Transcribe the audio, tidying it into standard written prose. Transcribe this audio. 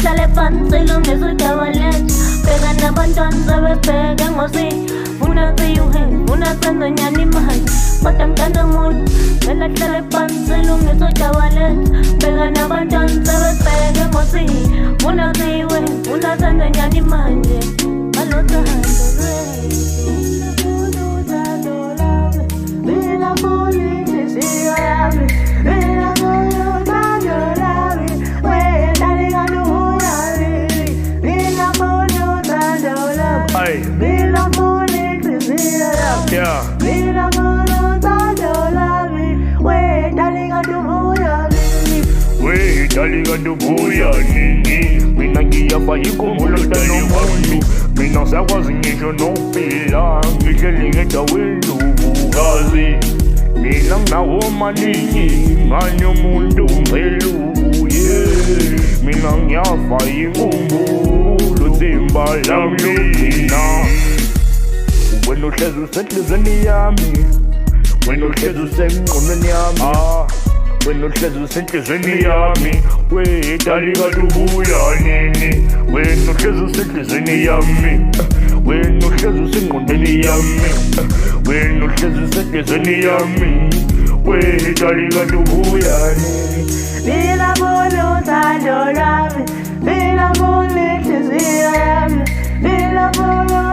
Dale panza y lo me soy cabalén. Pegan a bandan, sabes, pegan así. Una triuje, una sandoña ni más. Matan cada mon. Dale panza y lo me soy cabalén. Pegan a bandan, sabes, pegan así. Una triuje, una sandoña ni más. Malo tajando, Daliga dubuya nini mina ngiyafayikumuloda nomuntu mina sakwazi ngisho nokuphila ngihleli ngedaweni ubukazi mina nginawo maningi ngani umuntu ngelubuye mina ngiyafa inkumbulo thimba lami lugcina wena uhlezi usenhlizweni yami wena uhlezi usengqondweni yami wena uhlezi usenhlizweni yami Daliga dubuya nini wena uhlezi usenhlizweni yami wena uhlezi usengqondweni yami wena uhlezi usenhlizweni yami Daliga dubuya nini Mina bolo uthando lwami Mina bolo inhliziyo yami Mina bolo